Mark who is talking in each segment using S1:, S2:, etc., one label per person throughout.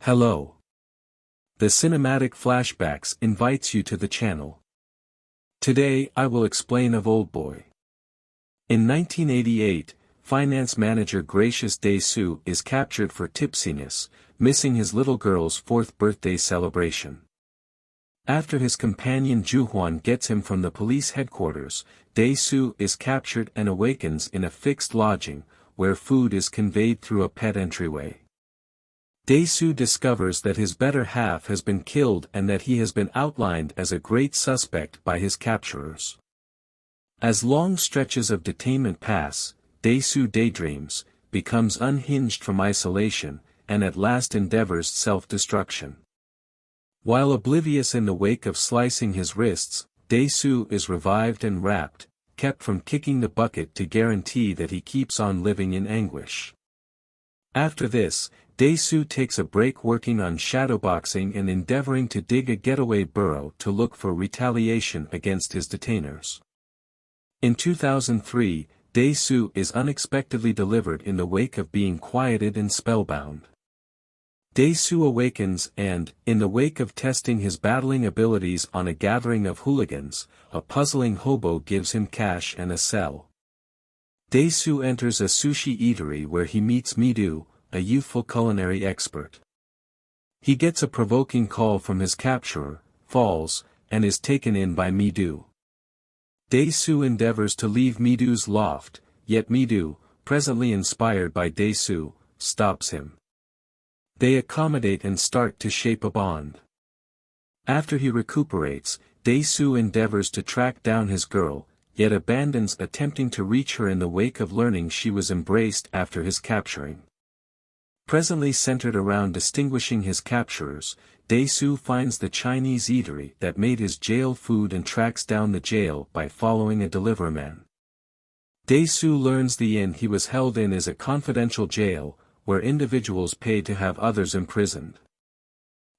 S1: Hello. The cinematic Flashbacks invites you to the channel. Today I will explain of Oldboy. In 1988, finance manager Gracious Dae-soo is captured for tipsiness, missing his little girl's 4th birthday celebration. After his companion Ju-hwan gets him from the police headquarters, Dae-soo is captured and awakens in a fixed lodging, where food is conveyed through a pet entryway. Dae-soo discovers that his better half has been killed and that he has been outlined as a great suspect by his capturers. As long stretches of detainment pass, Dae-soo daydreams, becomes unhinged from isolation, and at last endeavors self-destruction. While oblivious in the wake of slicing his wrists, Dae-soo is revived and wrapped, kept from kicking the bucket to guarantee that he keeps on living in anguish. After this, Dae-soo takes a break working on shadowboxing and endeavoring to dig a getaway burrow to look for retaliation against his detainers. In 2003, Dae-soo is unexpectedly delivered in the wake of being quieted and spellbound. Dae-soo awakens and, in the wake of testing his battling abilities on a gathering of hooligans, a puzzling hobo gives him cash and a cell. Dae-soo enters a sushi eatery where he meets Mi-do, a youthful culinary expert. He gets a provoking call from his capturer, falls, and is taken in by Mi-do. Dae-soo endeavors to leave Mi-do's loft, yet Mi-do, presently inspired by Dae-soo, stops him. They accommodate and start to shape a bond. After he recuperates, Dae-soo endeavors to track down his girl, yet abandons attempting to reach her in the wake of learning she was embraced after his capturing. Presently centered around distinguishing his capturers, Dae-soo finds the Chinese eatery that made his jail food and tracks down the jail by following a deliverman. Dae-soo learns the inn he was held in is a confidential jail, where individuals pay to have others imprisoned.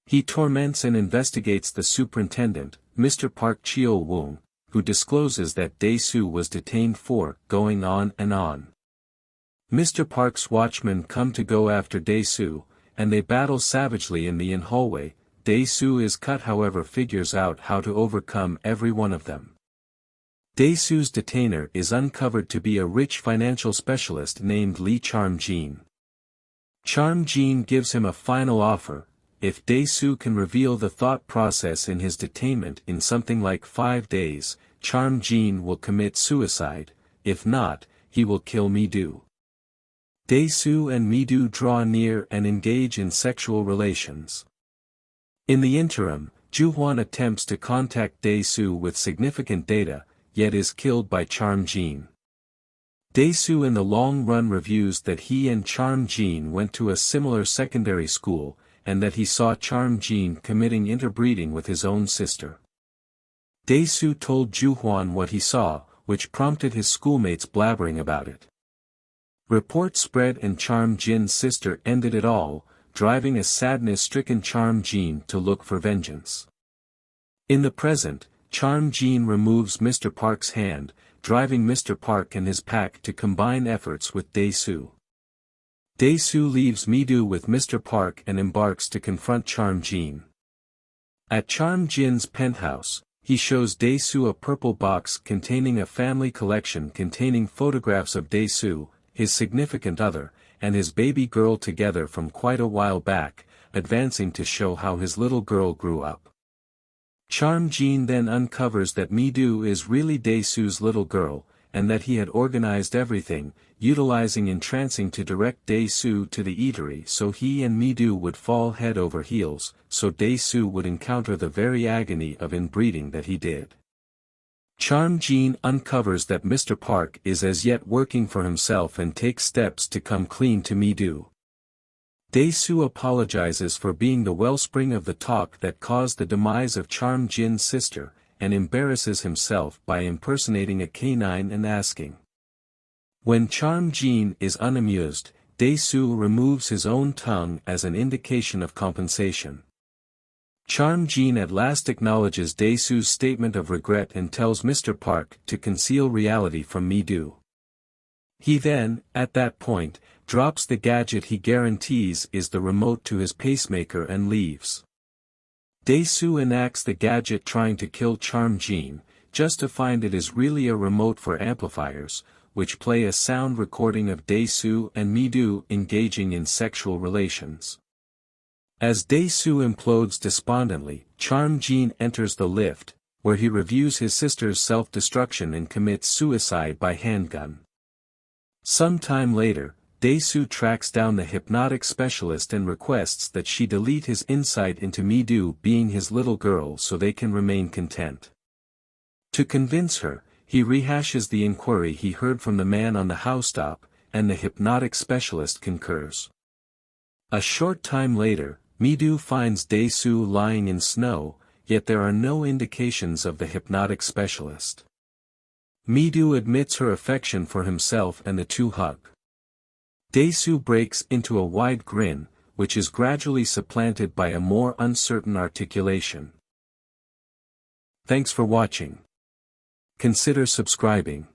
S1: He torments and investigates the superintendent, Mr. Park Cheo-woong, who discloses that Dae-soo was detained for going on and on. Mr. Park's watchmen come to go after Dae-soo, and they battle savagely in the inn hallway. Dae-soo is cut however figures out how to overcome every one of them. Dae-soo's detainer is uncovered to be a rich financial specialist named Lee Charm-jin. Charm-jin gives him a final offer: if Dae-soo can reveal the thought process in his detainment in something like 5 days, Charm-jin will commit suicide; if not, he will kill Mi-do. Dae-soo and Mi-do draw near and engage in sexual relations. In the interim, Ju-hwan attempts to contact Dae-soo with significant data, yet is killed by Charm-jin. Dae-soo in the long run reviews that he and Charm-jin went to a similar secondary school, and that he saw Charm-jin committing interbreeding with his own sister. Dae-soo told Ju-hwan what he saw, which prompted his schoolmates blabbering about it. Reports spread and Charm-jin's sister ended it all, driving a sadness-stricken Charm-jin to look for vengeance. In the present, Charm-jin removes Mr. Park's hand, driving Mr. Park and his pack to combine efforts with Dae-soo. Dae-soo leaves Mi-do with Mr. Park and embarks to confront Charm-jin. At Charm-jin's penthouse, he shows Dae-soo a purple box containing a family collection containing photographs of Dae-soo, his significant other, and his baby girl together from quite a while back, advancing to show how his little girl grew up. Charm-jin then uncovers that Mi-do is really Dae-soo's little girl, and that he had organized everything, utilizing entrancing to direct Dae-soo to the eatery so he and Mi-do would fall head over heels, so Dae-soo would encounter the very agony of inbreeding that he did. Charm-jin uncovers that Mr. Park is as yet working for himself and takes steps to come clean to Mi-do. Dae-soo apologizes for being the wellspring of the talk that caused the demise of Charm-jin's sister, and embarrasses himself by impersonating a canine and asking. When Charm-jin is unamused, Dae-soo removes his own tongue as an indication of compensation. Charm-jin at last acknowledges Dae-soo's statement of regret and tells Mr. Park to conceal reality from Mi-do. He then, at that point, drops the gadget he guarantees is the remote to his pacemaker and leaves. Dae-soo enacts the gadget trying to kill Charm Jean, just to find it is really a remote for amplifiers, which play a sound recording of Dae-soo and Mi-do engaging in sexual relations. As Dae-soo implodes despondently, Charm Jean enters the lift, where he reviews his sister's self-destruction and commits suicide by handgun. Some time later, Dae-soo tracks down the hypnotic specialist and requests that she delete his insight into Mi-do being his little girl so they can remain content. To convince her, he rehashes the inquiry he heard from the man on the housetop, and the hypnotic specialist concurs. A short time later, Mi-do finds Dae-soo lying in snow, yet there are no indications of the hypnotic specialist. Mi-do admits her affection for himself and the two hug. Dae-soo breaks into a wide grin, which is gradually supplanted by a more uncertain articulation. Thanks for watching. Consider subscribing.